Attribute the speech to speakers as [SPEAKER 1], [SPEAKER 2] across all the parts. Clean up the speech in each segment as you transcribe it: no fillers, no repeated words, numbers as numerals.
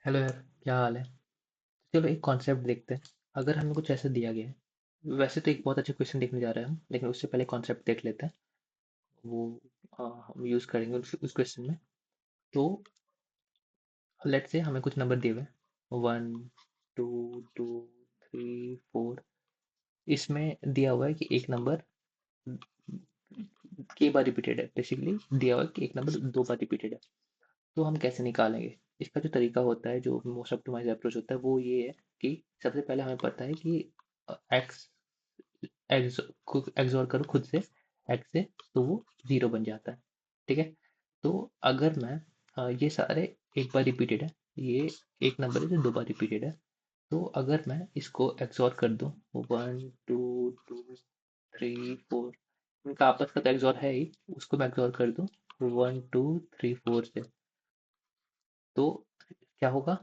[SPEAKER 1] Hello यार, क्या हाल है। चलो एक कॉन्सेप्ट देखते हैं। अगर हमें कुछ ऐसा दिया गया है, वैसे तो एक बहुत अच्छा क्वेश्चन देखने जा रहे हैं हम, लेकिन उससे पहले कॉन्सेप्ट देख लेते हैं। वो हम यूज करेंगे उस क्वेश्चन में। तो लेट्स से हमें कुछ नंबर दिए हुए हैं, 1 2 2 3 4। इसमें दिया हुआ है कि एक नंबर कई बार रिपीटेड है। बेसिकली दिया हुआ है कि एक नंबर 2 बार रिपीटेड है। तो हम कैसे निकालेंगे? इसका जो तरीका होता है, जो मोस्ट ऑप्टिमाइज अप्रोच होता है, वो ये है कि सबसे पहले हमें पता है कि एक्स एक्सोर करो खुद से एक्स से, तो वो 0 बन जाता है। ठीक है। तो अगर मैं ये सारे एक बार रिपीटेड है, ये एक नंबर है जो 2 बार रिपीटेड है। तो अगर मैं इसको एक्सोर कर दूं, 1 2 2 3 4, इनका आपस का तो एक्सोर है ही, उसको मैं एक्सोर कर दूं 1 2 3 4 से। तो क्या होगा?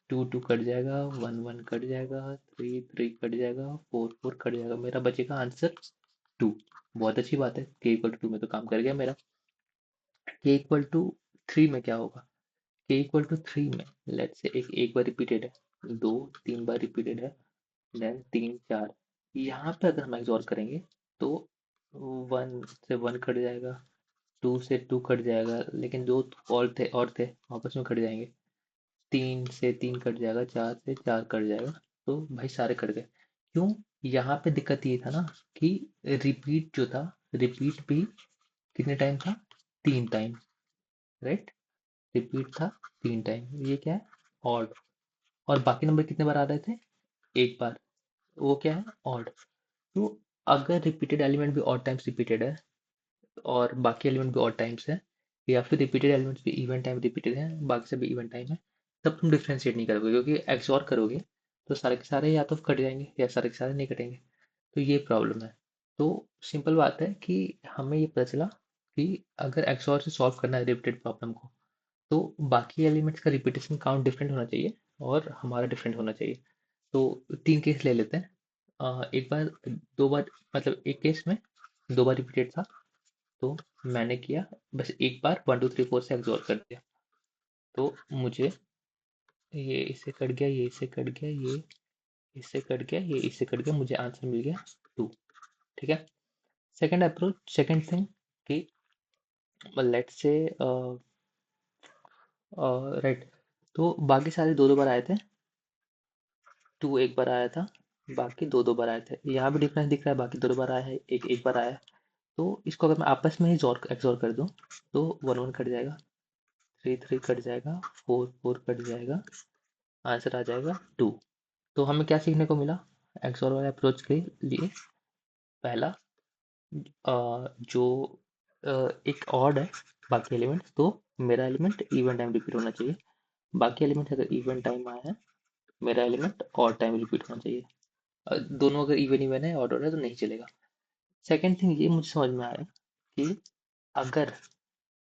[SPEAKER 1] 2 2 कट जाएगा, 1 1 कट जाएगा, 3 3 कट जाएगा, 4 4 कट जाएगा, मेरा बचेगा आंसर 2। बहुत अच्छी बात है, के इक्वल टू 2 में तो काम कर गया मेरा। के इक्वल टू 3 में क्या होगा? के इक्वल टू 3 में लेट्स से एक बार रिपीटेड है, 2 3 बार रिपीटेड है, देन 3 4। यहाँ पे अगर हम एक्सॉर करेंगे तो 1 से 1 कट जाएगा, 2 से 2 कट जाएगा, लेकिन दो और थे वापस में कट जाएंगे। 3 से 3 कट जाएगा, 4 से 4 कट जाएगा। तो भाई सारे कट गए। क्यों? यहाँ पे दिक्कत ये था ना कि रिपीट जो था, रिपीट भी कितने टाइम था? 3 टाइम। राइट। रिपीट था 3 टाइम। ये क्या है? ऑड। और बाकी नंबर कितने बार आ रहे थे? एक बार। वो क्या है? ऑड। तो अगर रिपीटेड एलिमेंट भी ऑड टाइम्स रिपीटेड है और बाकी एलिमेंट भी ऑड टाइम्स है, या फिर रिपीटेड एलिमेंट्स भी इवन टाइम रिपीटेड है, बाकी सब भी इवन टाइम है, तब तुम डिफ्रेंशिएट नहीं करोगे, क्योंकि एक्सऑर करोगे तो सारे के सारे या तो कट जाएंगे या सारे के सारे नहीं कटेंगे। तो ये प्रॉब्लम है। तो सिंपल बात है कि हमें ये पता चला कि अगर एक्सऑर से सॉल्व करना है रिपीटेड प्रॉब्लम को, तो बाकी एलिमेंट्स का रिपीटेशन काउंट डिफरेंट होना चाहिए और हमारा डिफरेंट होना चाहिए। तो 3 केस ले लेते हैं। एक बार, 2 बार, मतलब एक केस में 2 बार रिपीटेड था, तो मैंने किया बस एक बार 1 2 3 4 से एग्जॉर कर दिया। तो मुझे ये इससे कट गया, ये इससे कट गया, ये इससे कट गया, ये इससे कट गया, मुझे आंसर मिल गया 2। ठीक है। सेकंड अप्रोच, सेकंड थिंग कि लेट्स से राइट, तो बाकी सारे 2 2 बार आए थे, 2 एक बार आया था, बाकी 2 2 बार आए थे। यहाँ भी डिफरेंस दिख रहा है, बाकी 2 2 बार आया है, एक एक बार आया है। तो इसको अगर मैं आपस में ही जोर एक्सोर कर दूं, तो 1 1 कट जाएगा, 3 3 कट जाएगा, 4 4 कट जाएगा, आंसर आ जाएगा 2। तो हमें क्या सीखने को मिला एक्सोर वाले अप्रोच के लिए? पहला, जो एक ऑड है बाकी एलिमेंट, तो मेरा एलिमेंट इवन टाइम रिपीट होना चाहिए। बाकी एलिमेंट अगर इवन टाइम आया है, मेरा एलिमेंट ऑड टाइम रिपीट होना चाहिए। दोनों अगर इवन इवन है, ऑड ऑड है, तो नहीं चलेगा। सेकेंड थिंग ये मुझे समझ में आया कि अगर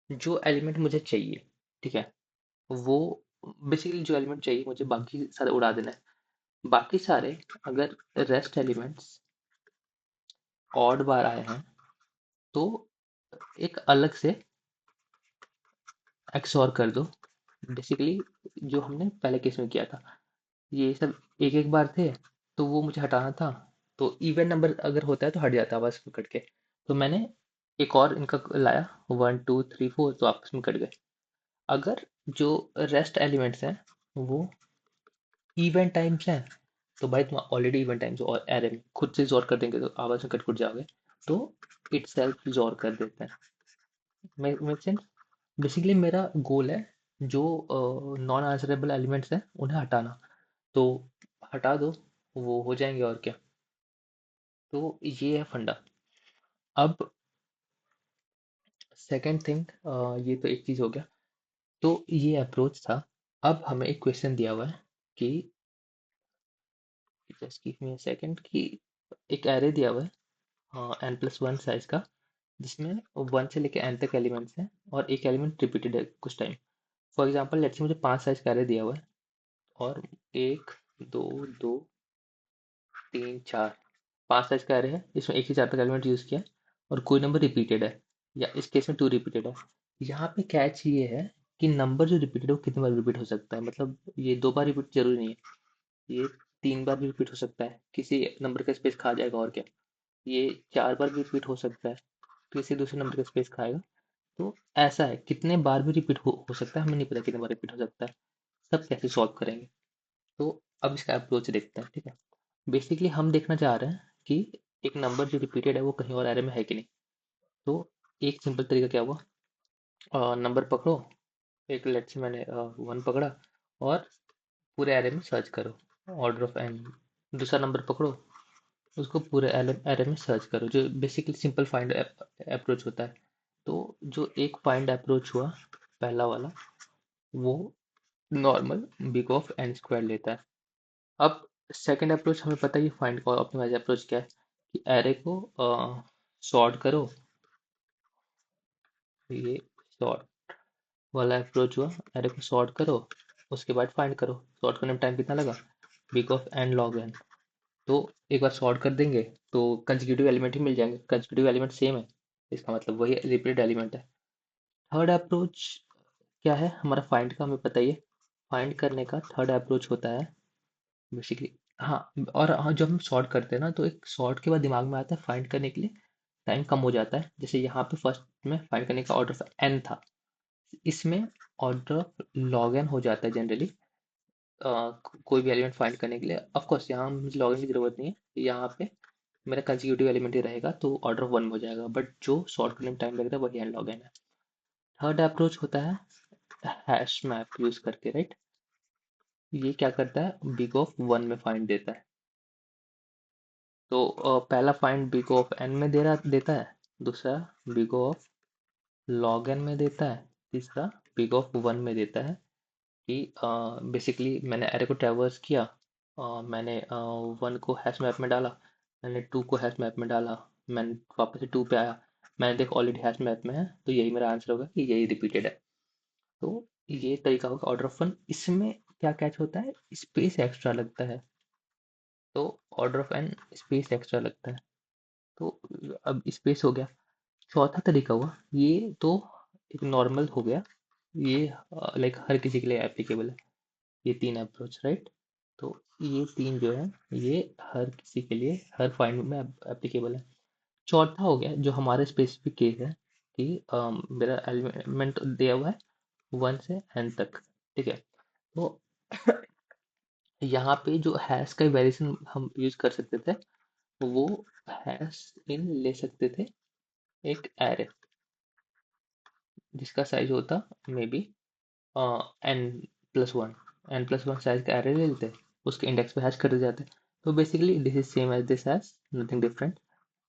[SPEAKER 1] जो एलिमेंट मुझे चाहिए, ठीक है, वो बेसिकली जो एलिमेंट चाहिए मुझे, बाकी सारे उड़ा देना है। बाकी सारे अगर रेस्ट एलिमेंट्स ऑड बार आए हैं, तो एक अलग से एक्सओर कर दो। बेसिकली जो हमने पहले केस में किया था, ये सब एक एक बार थे, तो वो मुझे हटाना था। तो इवन नंबर अगर होता है तो हट जाता है बस कट के। तो मैंने एक और इनका लाया, 1 2 3 4, तो आपस में कट गए। अगर जो रेस्ट एलिमेंट्स हैं वो इवन टाइम्स हैं, तो भाई तुम ऑलरेडी इवन टाइम्स और एरे में खुद से जोर कर देंगे तो आपस में कट जाओगे। तो इट सेल्फ जोर कर देते हैं। Make sense? बेसिकली मेरा गोल है जो नॉन आंसरेबल एलिमेंट्स हैं उन्हें हटाना। तो हटा दो, वो हो जाएंगे और क्या। तो ये है फंडा। अब सेकंड थिंग, ये तो एक चीज हो गया। तो ये अप्रोच था। अब हमें एक क्वेश्चन दिया हुआ है कि just give me a second, कि एक एरे दिया हुआ है n+1 साइज का, जिसमें 1 से लेके n तक एलिमेंट्स हैं और एक एलिमेंट रिपीटेड है कुछ time. For example let's say मुझे 5 साइज का एरे दिया हुआ है, और 1 2 2 3 4, 5 साइज का एरे है, इसमें एक ही 4 तक एलिमेंट यूज किया, और कोई नंबर रिपीटेड है, या इस केस में 2 रिपीटेड है। यहाँ पे कैच ये है कि नंबर जो रिपीटेड है वो कितनी बार रिपीट हो सकता है, मतलब ये 2 बार रिपीट जरूरी नहीं है, ये 3 बार भी रिपीट हो सकता है, किसी नंबर का स्पेस खा जाएगा और क्या, ये 4 बार भी रिपीट हो सकता है, किसी दूसरे नंबर का स्पेस खाएगा। तो ऐसा है, कितने बार भी रिपीट हो सकता है, हमें नहीं पता कितने बार रिपीट हो सकता है। सब कैसे सॉल्व करेंगे, तो अब इसका अप्रोच देखते हैं, ठीक है। बेसिकली हम देखना चाह रहे हैं कि एक नंबर जो रिपीटेड है वो कहीं और एरे में है कि नहीं। तो एक सिंपल तरीका क्या हुआ, नंबर पकड़ो, एक लेट्स से मैंने 1 पकड़ा, और पूरे एरे में सर्च करो, ऑर्डर ऑफ एन। दूसरा नंबर पकड़ो, उसको पूरे एरे में सर्च करो, जो बेसिकली सिंपल फाइंड अप्रोच होता है। तो जो एक फाइंड अप्रोच हुआ पहला वाला, वो normal big of N square लेता है। अब सेकंड अप्रोच हमें पता है कि फाइंड और ऑप्टिमाइज अप्रोच क्या है, कि एरे को सॉर्ट करो, ये सॉर्ट वाला अप्रोच हुआ, एरे को सॉर्ट करो, उसके बाद फाइंड करो। सॉर्ट करने में टाइम कितना लगा, big of N log N. तो एक बार सॉर्ट कर देंगे तो कंसेक्यूटिव एलिमेंट ही मिल जाएंगे, कंसेक्यूटिव एलिमेंट सेम है, इसका मतलब वही रिपीटेड एलिमेंट है। थर्ड अप्रोच क्या है हमारा, फाइंड का हमें पता ही है। फाइंड करने का थर्ड अप्रोच होता है बेसिकली, हाँ। और हाँ, जब हम सॉर्ट करते हैं ना, तो एक सॉर्ट के बाद दिमाग में आता है फाइंड करने के लिए टाइम कम हो जाता है। जैसे यहाँ पे फर्स्ट में फाइंड करने का ऑर्डर ऑफ एन था, इसमें ऑर्डर ऑफ लॉग एन हो जाता है जनरली, कोई भी एलिमेंट फाइंड करने के लिए। ऑफ कोर्स यहाँ मुझे लॉग इन की जरूरत नहीं है, यहाँ पे मेरा कंसेक्यूटिव एलिमेंट ही रहेगा, तो ऑर्डर ऑफ 1 हो जाएगा, बट जो सॉर्ट करने में टाइम लगता है वही एन लॉग एन है। थर्ड अप्रोच होता है हैश मैप यूज करके, राइट। ये क्या करता है, बिग ऑफ 1 में फाइंड देता है। तो पहला फाइंड बिग ऑफ एन में देता है, दूसरा बिग ऑफ लॉग एन में देता है, तीसरा बिग ऑफ 1 में देता है। कि बेसिकली मैंने एरे को ट्रैवर्स किया, मैंने 1 को हैश मैप में डाला, मैंने 2 को हैश मैप में डाला, मैंने वापस से 2 पे आया, मैंने देख ऑलरेडी हैश मैप में है, तो यही मेरा आंसर होगा कि यही रिपीटेड है। तो ये तरीका होगा ऑर्डर ऑफ 1। इसमें क्या कैच होता है, स्पेस एक्स्ट्रा लगता है, तो order of N space extra लगता है। तो अब स्पेस हो गया। चौथा तरीका हुआ, ये तो एक नॉर्मल हो गया, ये लाइक हर किसी के लिए एप्लीकेबल है, ये 3 अप्रोच, राइट। तो ये 3 जो है, ये हर किसी के लिए हर फाइंड में एप्लीकेबल है। चौथा हो गया जो हमारा स्पेसिफिक केस है, कि मेरा एलिमेंट दिया हुआ है 1 से n तक, ठीक है। तो यहाँ पे जो हैश का वेरिएशन हम यूज कर सकते थे, वो हैश इन ले सकते थे एक एरे, जिसका साइज होता may be n+1, n+1 size का एरे ले लेते, उसके इंडेक्स पे हैश कर जाते। तो basically this is same as this hash, nothing different.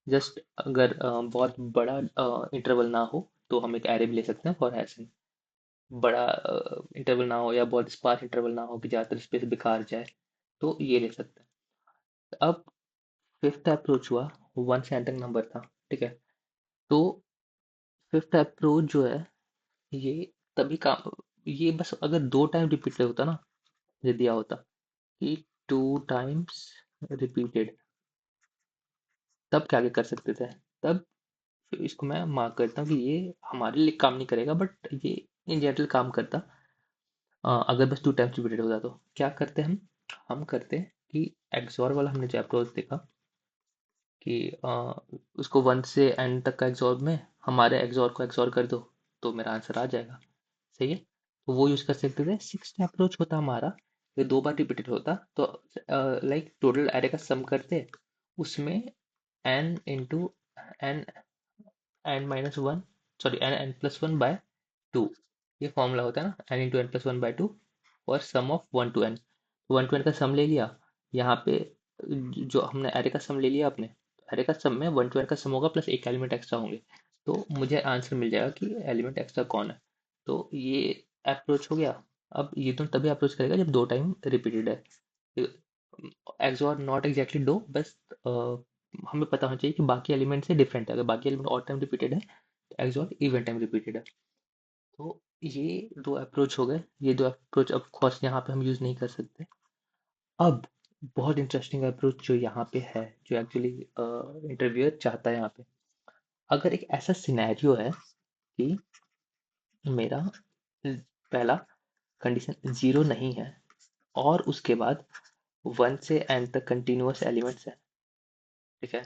[SPEAKER 1] Just अगर बहुत बड़ा इंटरवल ना हो तो हम एक एरे भी ले सकते हैं फॉर हैशिंग। बड़ा इंटरवल ना हो या बहुत स्पार्स इंटरवल ना हो कि ज़्यादातर स्पेस बेकार जाए, तो ये ले सकते हैं। अब फिफ्थ अप्रोच हुआ, 1 से n तक नंबर था, ठीक है। तो फिफ्थ अप्रोच जो है, ये तभी काम, ये बस अगर 2 टाइम रिपीट होता ना, ये दिया होता कि 2 टाइम्स रिपीटेड, तब क्या क्या कर सकते थे। तब इसको मैं मार्क करता हूँ कि ये हमारे लिए काम नहीं करेगा, बट ये इन जनरल काम करता। अगर बस 2 टाइम्स रिपीटेड होता तो क्या करते हम करते कि एक्सॉर वाला हमने जो अप्रोच देखा, कि उसको 1 से एन तक का एक्सॉर में हमारे एक्सॉर को एक्सॉर कर दो, तो मेरा आंसर आ जाएगा, सही है। तो वो यूज कर सकते थे। सिक्स्थ अप्रोच होता हमारा, ये 2 बार रिपीटेड होता, तो लाइक टोटल एरे का सम करते, उसमें N into N, n-1, sorry n+1/2, ये फॉर्मूला होता है ना, n × n+1/2 और सम of 1 to n। 1 to n का सम ले लिया, यहाँ पे जो हमने एरे का सम ले लिया अपने, एरे का सम में 1 to n का सम होगा प्लस एक एलिमेंट एक्स्ट्रा होंगे, तो मुझे आंसर मिल जाएगा कि एलिमेंट एक्स्ट्रा कौन है। तो ये अप्रोच हो गया। अब ये तो तभी अप्रोच करेगा जब 2 टाइम रिपीटेड है, एक्स और नॉट एग्जैक्टली दो, बस हमें पता होना चाहिए कि बाकी एलिमेंट से डिफरेंट है। अगर बाकी एलिमेंट ऑड टाइम रिपीटेड है, तो एक्स और इवन टाइम रिपीटेड है। तो ये 2 अप्रोच हो गए, ये 2 अप्रोच ऑफ कोर्स यहाँ पे हम यूज नहीं कर सकते। अब बहुत इंटरेस्टिंग अप्रोच जो यहाँ पे है, जो एक्चुअली इंटरव्यूअर चाहता है यहाँ पे, अगर एक ऐसा सिनेरियो है कि मेरा पहला कंडीशन जीरो नहीं है और उसके बाद 1 से n तक कंटिन्यूअस एलिमेंट्स है, ठीक है,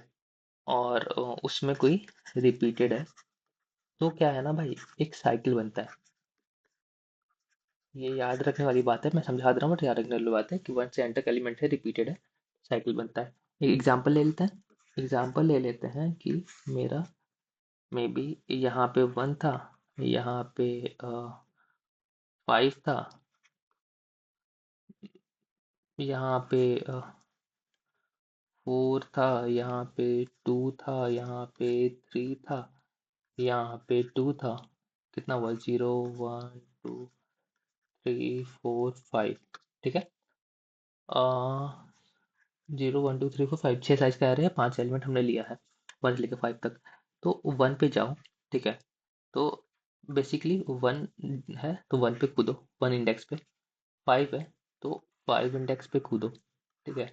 [SPEAKER 1] और उसमें कोई रिपीटेड है, तो क्या है ना भाई, एक साइकिल बनता है। ये याद रखने वाली बात है, मैं समझा दे रहा हूँ, बट याद रखने वाली बात है कि 1 से n तक एलिमेंट है, रिपीटेड है, साइकिल बनता है। एक एग्जांपल ले लेते हैं। एग्जांपल ले लेते हैं कि मेरा मे बी यहाँ पे 1 था, यहाँ पे 5 था, यहाँ पे 4 था, यहाँ पे 2 था, यहाँ पे 3 था, यहाँ पे 2 था। कितना हुआ? 0 1 2 3 4 5, ठीक है। 0 1 2 3 4 5, 6 साइज का एरे है, 5 एलिमेंट हमने लिया है 1 से लेकर 5 तक। तो 1 पे जाओ, ठीक है। तो बेसिकली 1 है तो 1 पे कूदो, 1 इंडेक्स पे। 5 है तो 5 इंडेक्स पे कूदो, ठीक है।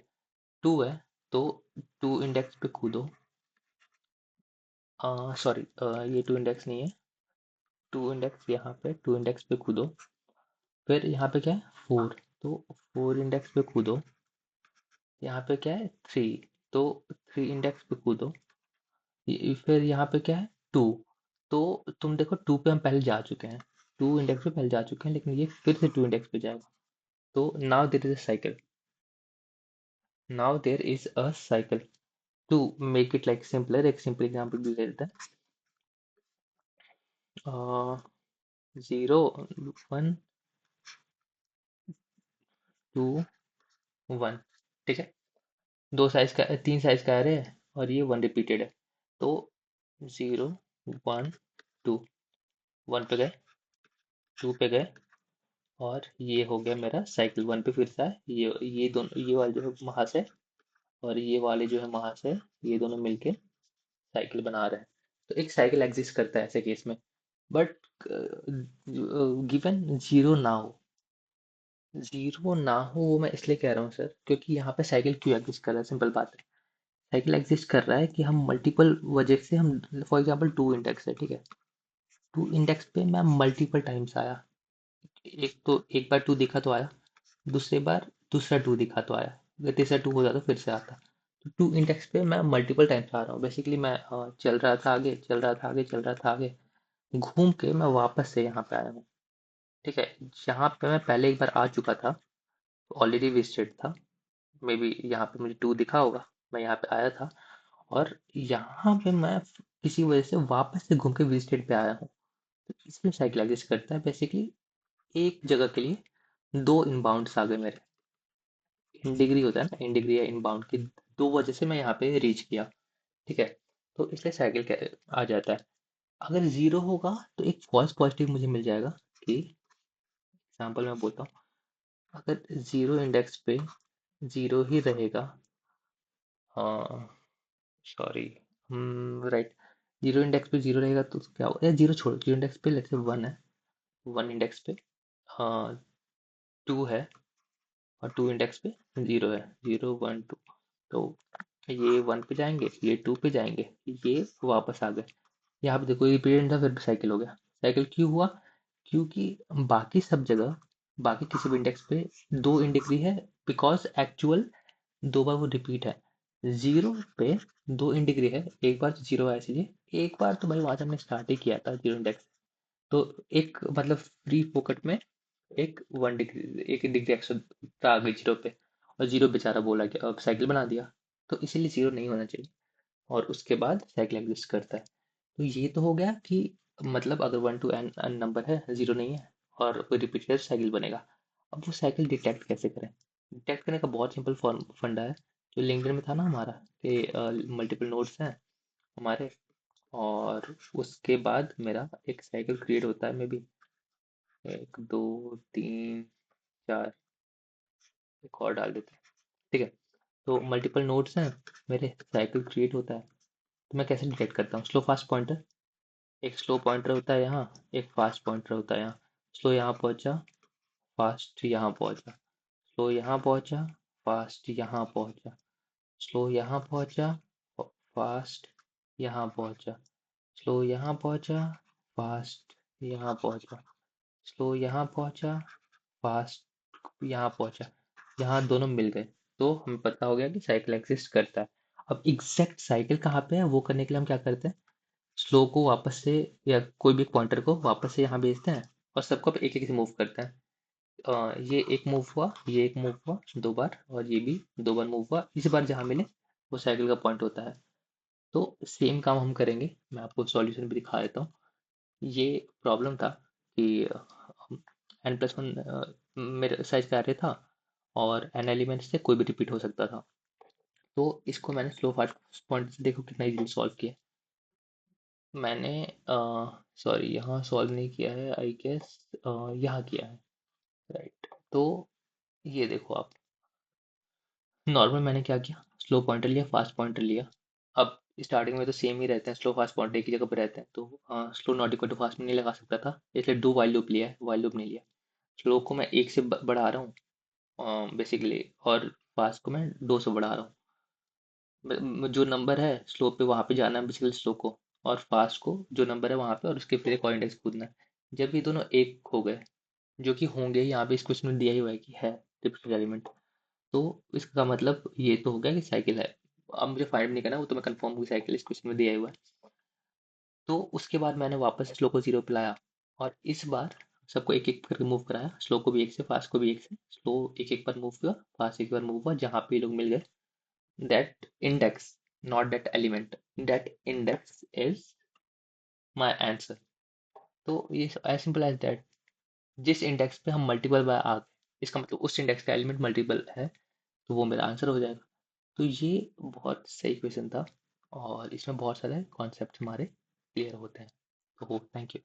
[SPEAKER 1] 2 है तो 2 इंडेक्स पे कूदो। सॉरी, ये 2 इंडेक्स नहीं है, 2 इंडेक्स यहाँ पे, 2 इंडेक्स पे कूदो। फिर यहाँ पे क्या है? 4, तो 4 इंडेक्स पे कूदो। यहाँ पे क्या है? 3, तो 3 इंडेक्स पे कूदो। फिर यहाँ पे क्या है? 2, तो तुम देखो 2 पे हम पहले जा चुके हैं, 2 इंडेक्स पे पहले जा चुके हैं, लेकिन ये फिर से 2 इंडेक्स पे जाएगा। तो now there is a cycle, now there is a cycle. To make it like simpler, एक सिंपल एग्जाम्पल भी ले लेते हैं। 0 1 2 1, ठीक है। दो साइज का, 3 साइज का एरे है और ये 1 रिपीटेड है। तो 0 1 2, 1 पे गए, 2 पे गए, और ये हो गया मेरा साइकिल। 1 पे फिर से है, ये दोनों, ये वाले जो है वहां से, और ये वाले जो है वहां से, ये दोनों मिलके साइकिल बना रहे हैं। तो एक साइकिल एग्जिस्ट करता है ऐसे केस में। बट गिवन जीरो ना हो, जीरो ना हो वो मैं इसलिए कह रहा हूँ सर, क्योंकि यहाँ पे साइकिल क्यों एग्जिस्ट कर रहा है? सिंपल बात है, साइकिल एग्जिस्ट कर रहा है कि हम मल्टीपल वजह से, हम फॉर एग्जांपल 2 इंडेक्स है, ठीक है, 2 इंडेक्स पे मैं मल्टीपल टाइम्स आया। एक तो एक बार 2 दिखा तो आया, दूसरी बार दूसरा 2 दिखा तो आया, अगर तीसरा 2 हो जाता फिर से आता। तो 2 इंडेक्स पे मैं मल्टीपल टाइम्स आ रहा हूँ। बेसिकली मैं चल रहा था आगे, चल रहा था आगे, चल रहा था आगे, घूम के मैं वापस से यहाँ पे आया हूँ, ठीक है। जहाँ पे मैं पहले एक बार आ चुका था, ऑलरेडी विजिटेड था, मे बी यहाँ पे मुझे 2 दिखा होगा, मैं यहाँ पे आया था, और यहाँ पे मैं किसी वजह से वापस से घूम के विजिटेड पे आया हूँ। तो इसमें साइकिल एग्जिस्ट करता है बेसिकली। एक जगह के लिए 2 इनबाउंड्स आ गए मेरे। इन डिग्री होता है ना, इन डिग्री या इनबाउंड की, 2 वजह से मैं यहाँ पे रीच किया, ठीक है। तो इसलिए साइकिल आ जाता है। अगर जीरो होगा तो एक फॉल्स पॉजिटिव मुझे मिल जाएगा कि, एग्जाम्पल मैं बोलता हूँ, अगर जीरो इंडेक्स पे जीरो ही रहेगा, हाँ सॉरी, राइट, जीरो इंडेक्स पे जीरो रहेगा तो क्या होगा, या जीरो छोड़ो, जीरो इंडेक्स पे लेट्स से 1 है, 1 इंडेक्स पे हाँ 2 है, और 2 इंडेक्स पे 0 है, 0 1 2, तो ये 1 पे जाएंगे, ये 2 पे जाएंगे, ये वापस आ गए। यहाँ पे देखो ये पीरियड था, फिर साइकिल हो गया। साइकिल क्यों हुआ? क्योंकि बाकी सब जगह, बाकी किसी भी इंडेक्स पे 2 इन डिग्री है, बिकॉज एक्चुअल 2 बार वो रिपीट है। जीरो पे 2 इन डिग्री है, एक बार तो जीरो आया सीधे, एक बार तो भाई वहां से हमने स्टार्ट ही किया था जीरो इंडेक्स। तो एक मतलब फ्री फोकट में एक 1 डिग्री, एक डिग्री एक्स्ट्रा आ गई जीरो पे, और जीरो बेचारा बोला कि अब साइकिल बना दिया। तो इसीलिए जीरो नहीं होना चाहिए, और उसके बाद साइकिल एग्जिस्ट करता है। तो ये तो हो गया कि मतलब अगर 1 टू एन नंबर है, जीरो नहीं है, और कोई रिपीटेड साइकिल बनेगा। अब वो साइकिल डिटेक्ट कैसे करें? डिटेक्ट करने का बहुत सिंपल फॉर्म फंडा है, जो लिंक्डइन में था ना हमारा, कि मल्टीपल नोड्स हैं हमारे, और उसके बाद मेरा एक साइकिल क्रिएट होता है, मे बी 1 2 3 4, एक और डाल देते हैं, ठीक है। तो मल्टीपल नोड्स हैं मेरे, साइकिल क्रिएट होता है। तो मैं कैसे डिटेक्ट करता हूँ? स्लो फास्ट पॉइंटर, एक स्लो पॉइंटर होता है यहाँ, एक फास्ट पॉइंटर होता है यहाँ। स्लो यहाँ पहुंचा, फास्ट यहाँ पहुंचा, स्लो यहाँ पहुंचा, फास्ट यहाँ पहुंचा, स्लो यहाँ पहुंचा, फास्ट यहाँ पहुंचा, स्लो यहाँ पहुंचा, फास्ट यहाँ पहुंचा। स्लो यहाँ पहुंचा, फास्ट यहाँ पहुंचा, यहाँ दोनों मिल गए, तो हमें पता हो गया कि साइकिल एग्जिस्ट करता है। अब एग्जैक्ट साइकिल कहाँ पे है वो करने के लिए हम क्या करते हैं, स्लो को वापस से, या कोई भी पॉइंटर को वापस से यहाँ भेजते हैं और सबको एक एक से मूव करते हैं। ये एक मूव हुआ, ये एक मूव हुआ 2 बार, और ये भी 2 बार मूव हुआ, इस बार जहाँ मिले वो साइकिल का पॉइंट होता है। तो सेम काम हम करेंगे, मैं आपको सॉल्यूशन भी दिखा देता हूँ। ये प्रॉब्लम था कि n+1 मेरे साइज का array था, और n एलिमेंट्स से कोई भी रिपीट हो सकता था। तो इसको मैंने स्लो फास्ट पॉइंट से देखो कितना इजीली सॉल्व किया। मैंने सॉरी यहाँ सॉल्व नहीं किया है, आई गेस यहाँ किया है, राइट। तो ये देखो आप, नॉर्मल मैंने क्या किया, स्लो पॉइंटर लिया, फास्ट पॉइंटर लिया। अब स्टार्टिंग में तो सेम ही रहते हैं, स्लो फास्ट पॉइंटर एक ही जगह पे रहते हैं, तो slow not equal to fast में नहीं लगा सकता था, इसलिए डू वाइल लूप लिया है, वाइल लूप नहीं लिया। स्लो को मैं 1 से बढ़ा रहा हूँ बेसिकली, और फास्ट को मैं 2 से बढ़ा रहा हूँ। जो नंबर है स्लो पे वहां पे जाना है बेसिकली स्लो को, और फास्ट को जो नंबर है वहां पे, और उसके फिर एक और इंडेक्स कूदना है। जब ये दोनों एक हो गए, जो कि होंगे, यहाँ पे इस क्वेश्चन में दिया ही हुआ है कि है रिपीटेड एलिमेंट, तो इसका मतलब ये तो हो गया कि साइकिल है। अब मुझे फाइंड नहीं करना, वो तो मैं कंफर्म की साइकिल इस क्वेश्चन में दिया ही हुआ है। तो उसके बाद मैंने वापस स्लो को 0 पे लाया, और इस बार सबको एक एक करके मूव कराया, स्लो को भी 1 से, फास्ट को भी 1 से। स्लो एक एक बार मूव हुआ, फास्ट एक बार मूव हुआ, जहाँ पे ये लोग मिल गए, that index, not that element, that index is my answer. तो ये एज सिंपल एज दैट, जिस इंडेक्स पे हम मल्टीपल बार आ गए, इसका मतलब उस इंडेक्स का एलिमेंट मल्टीपल है, तो वो मेरा आंसर हो जाएगा। तो ये बहुत सही क्वेश्चन था, और इसमें बहुत सारे कॉन्सेप्ट हमारे क्लियर होते हैं। तो थैंक यू।